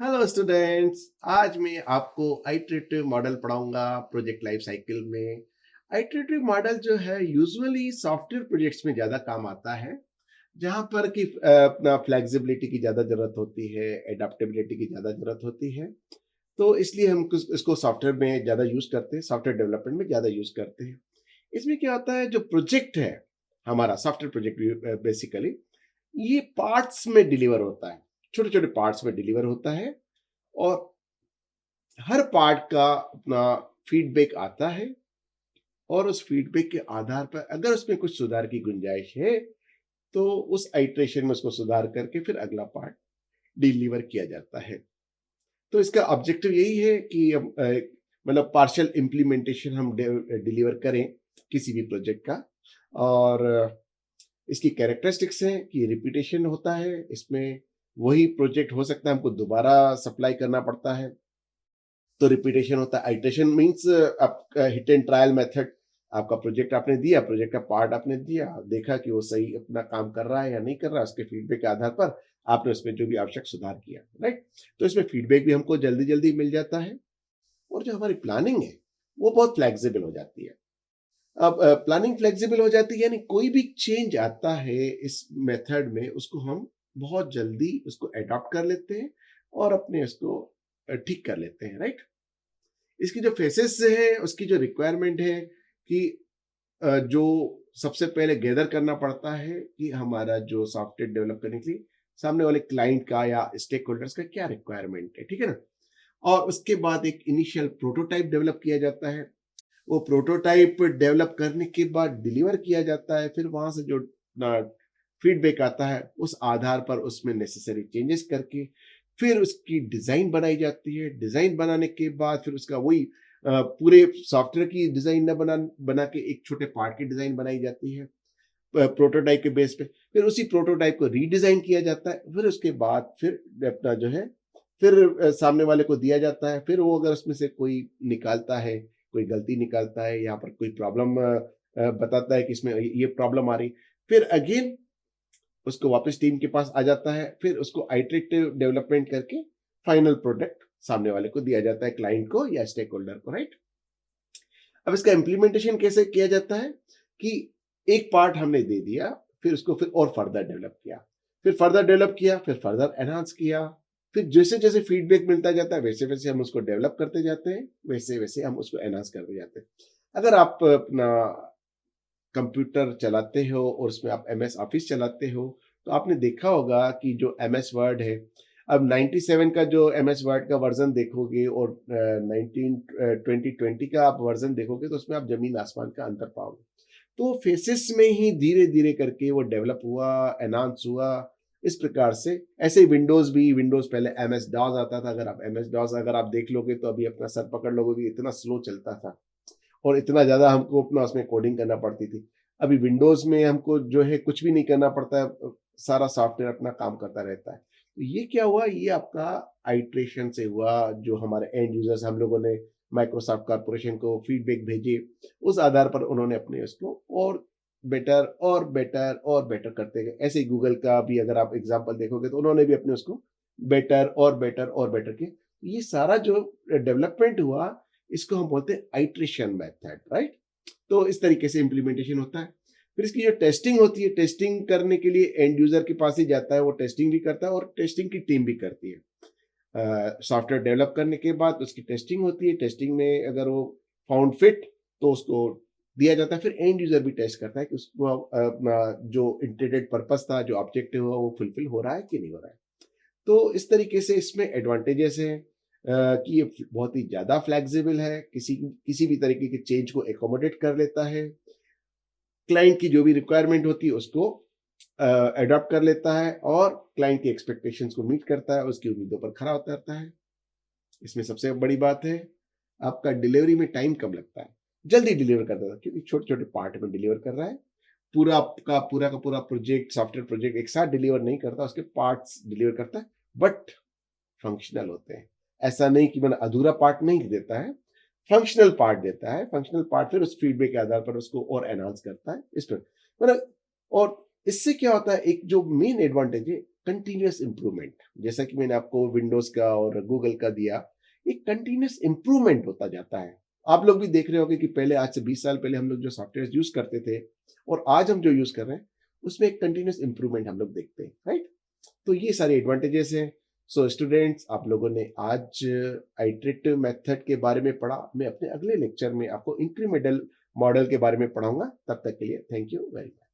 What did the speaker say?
Hello students. आज मैं आपको आइटरेटिव मॉडल पढ़ाऊंगा प्रोजेक्ट लाइफ साइकिल में। आइटरेटिव मॉडल जो है यूजुअली सॉफ्टवेयर प्रोजेक्ट्स में ज़्यादा काम आता है, जहाँ पर कि अपना फ्लेक्सिबिलिटी की ज़्यादा ज़रूरत होती है, एडाप्टेबिलिटी की ज़्यादा ज़रूरत होती है। तो इसलिए हम इसको सॉफ्टवेयर में ज़्यादा यूज़ करते हैं, सॉफ्टवेयर डेवलपमेंट में ज़्यादा यूज़ करते हैं। इसमें क्या होता है, जो प्रोजेक्ट है हमारा सॉफ्टवेयर प्रोजेक्ट बेसिकली ये पार्ट्स में डिलीवर होता है, छोटे छोटे पार्ट्स में डिलीवर होता है। और हर पार्ट का अपना फीडबैक आता है, और उस फीडबैक के आधार पर अगर उसमें कुछ सुधार की गुंजाइश है तो उस आइट्रेशन में उसको सुधार करके फिर अगला पार्ट डिलीवर किया जाता है। तो इसका ऑब्जेक्टिव यही है कि हम मतलब पार्शियल इम्प्लीमेंटेशन हम डिलीवर करें किसी भी प्रोजेक्ट का। और इसकी कैरेक्टरिस्टिक्स है कि रिपीटेशन होता है इसमें। वही प्रोजेक्ट हो सकता है हमको दोबारा सप्लाई करना पड़ता है, तो रिपीटेशन होता है। आइटरेशन मींस आपका हिट एंड ट्रायल मेथड। आपका प्रोजेक्ट आपने दिया, प्रोजेक्ट का पार्ट आपने दिया, देखा कि वो सही अपना काम कर रहा है या नहीं कर रहा है, उसके फीडबैक के आधार पर आपने उसमें जो भी आवश्यक सुधार किया, राइट। तो इसमें फीडबैक भी हमको जल्दी जल्दी मिल जाता है, और जो हमारी प्लानिंग है वो बहुत फ्लेक्सिबल हो जाती है। अब प्लानिंग फ्लेक्सिबल हो जाती है यानी कोई भी चेंज आता है इस मेथड में उसको हम बहुत जल्दी उसको अडॉप्ट कर लेते हैं और अपने उसको ठीक कर लेते हैं, राइट। इसकी जो फेसेस है उसकी जो रिक्वायरमेंट है कि जो सबसे पहले गैदर करना पड़ता है कि हमारा जो सॉफ्टवेयर डेवलप करने के लिए सामने वाले क्लाइंट का या स्टेक होल्डर्स का क्या रिक्वायरमेंट है, ठीक है ना। और उसके बाद एक इनिशियल प्रोटोटाइप डेवलप किया जाता है। वो प्रोटोटाइप डेवलप करने के बाद डिलीवर किया जाता है, फिर वहां से जो फीडबैक आता है उस आधार पर उसमें नेसेसरी चेंजेस करके फिर उसकी डिजाइन बनाई जाती है। डिजाइन बनाने के बाद फिर उसका वही पूरे सॉफ्टवेयर की डिजाइन न बना के एक छोटे पार्ट की डिजाइन बनाई जाती है प्रोटोटाइप के बेस पे। फिर उसी प्रोटोटाइप को रीडिजाइन किया जाता है, फिर उसके बाद फिर अपना जो है फिर सामने वाले को दिया जाता है। फिर वो अगर उसमें से कोई निकालता है, कोई गलती निकालता है, यहाँ पर कोई प्रॉब्लम बताता है कि इसमें ये प्रॉब्लम आ रही, फिर अगेन उसको वापस टीम के पास आ जाता है, फिर उसको आइटरेटिव डेवलपमेंट करके फाइनल प्रोडक्ट सामने वाले को दिया जाता है, क्लाइंट को या स्टेक होल्डर को, राइट। अब इसका इम्प्लीमेंटेशन कैसे किया जाता है कि एक पार्ट हमने दे दिया, फिर उसको फिर और फर्दर डेवलप किया, फिर फर्दर डेवलप किया, फिर फर्दर एनहांस किया, फिर जैसे जैसे फीडबैक मिलता जाता है वैसे वैसे हम उसको डेवलप करते जाते हैं, वैसे वैसे हम उसको एनहांस करते जाते हैं। अगर आप अपना कंप्यूटर चलाते हो और उसमें आप एमएस ऑफिस चलाते हो तो आपने देखा होगा कि जो एमएस वर्ड है, अब 97 का जो एमएस वर्ड का वर्जन देखोगे और 2020 का आप वर्जन देखोगे तो उसमें आप जमीन आसमान का अंतर पाओगे। तो फेसेस में ही धीरे धीरे करके वो डेवलप हुआ, एनहांस हुआ। इस प्रकार से ऐसे ही विंडोज भी, विंडोज पहले एमएस डॉस आता था। अगर आप एमएस डॉस अगर आप देख लोगे तो अभी अपना सर पकड़ लोगे, इतना स्लो चलता था और इतना ज़्यादा हमको अपना उसमें कोडिंग करना पड़ती थी। अभी विंडोज़ में हमको जो है कुछ भी नहीं करना पड़ता है, सारा सॉफ्टवेयर अपना काम करता रहता है। तो ये क्या हुआ, ये आपका आइट्रेशन से हुआ। जो हमारे एंड यूज़र्स, हम लोगों ने माइक्रोसॉफ्ट कॉर्पोरेशन को फीडबैक भेजे, उस आधार पर उन्होंने अपने उसको और बेटर और बेटर और बेटर करते गए। ऐसे ही गूगल का भी अगर आप एग्ज़ाम्पल देखोगे तो उन्होंने भी अपने उसको बेटर और बेटर और बेटर किए। ये सारा जो डेवलपमेंट हुआ इसको हम बोलते हैं आइट्रेशन मेथड, राइट। तो इस तरीके से इंप्लीमेंटेशन होता है। फिर इसकी जो टेस्टिंग होती है, टेस्टिंग करने के लिए एंड यूजर के पास ही जाता है, वो टेस्टिंग भी करता है और टेस्टिंग की टीम भी करती है। सॉफ्टवेयर डेवलप करने के बाद उसकी टेस्टिंग होती है। टेस्टिंग में अगर वो फाउंड फिट तो उसको दिया जाता है। फिर एंड यूजर भी टेस्ट करता है कि उसको अपना जो इंटेंडेड पर्पस था, जो ऑब्जेक्टिव हुआ, वो फुलफिल हो रहा है कि नहीं हो रहा है। तो इस तरीके से इसमें एडवांटेजेस हैं कि ये बहुत ही ज़्यादा फ्लेक्सिबल है, किसी भी तरीके के चेंज को एकोमोडेट कर लेता है। क्लाइंट की जो भी रिक्वायरमेंट होती है उसको अडॉप्ट कर लेता है और क्लाइंट की एक्सपेक्टेशंस को मीट करता है, उसकी उम्मीदों पर खरा उतरता है। इसमें सबसे बड़ी बात है, आपका डिलीवरी में टाइम कम लगता है, जल्दी डिलीवर कर देता है क्योंकि छोटे-छोटे पार्ट में डिलीवर कर रहा है। पूरा का पूरा प्रोजेक्ट, सॉफ्टवेयर प्रोजेक्ट एक साथ डिलीवर नहीं करता, उसके पार्ट्स डिलीवर करता है, बट फंक्शनल होते हैं। ऐसा नहीं कि मैंने अधूरा पार्ट नहीं देता है, फंक्शनल पार्ट देता है। फंक्शनल पार्ट फिर उस फीडबैक के आधार पर उसको और एनहांस करता है इस पर। मतलब और इससे क्या होता है, एक जो मेन एडवांटेज है, कंटीन्यूअस इम्प्रूवमेंट, जैसा कि मैंने आपको विंडोज़ का और गूगल का दिया, एक कंटीन्यूअस इम्प्रूवमेंट होता जाता है। आप लोग भी देख रहे होंगे कि पहले आज से 20 साल पहले हम लोग जो सॉफ्टवेयर यूज़ करते थे और आज हम जो यूज़ कर रहे हैं, उसमें एक कंटीन्यूअस इम्प्रूवमेंट हम लोग देखते हैं, राइट? तो ये सारे एडवांटेजेस हैं। सो स्टूडेंट्स, आप लोगों ने आज आइटरेटिव मेथड के बारे में पढ़ा। मैं अपने अगले लेक्चर में आपको इंक्रीमेंटल मॉडल के बारे में पढ़ाऊंगा। तब तक के लिए थैंक यू वेरी मच।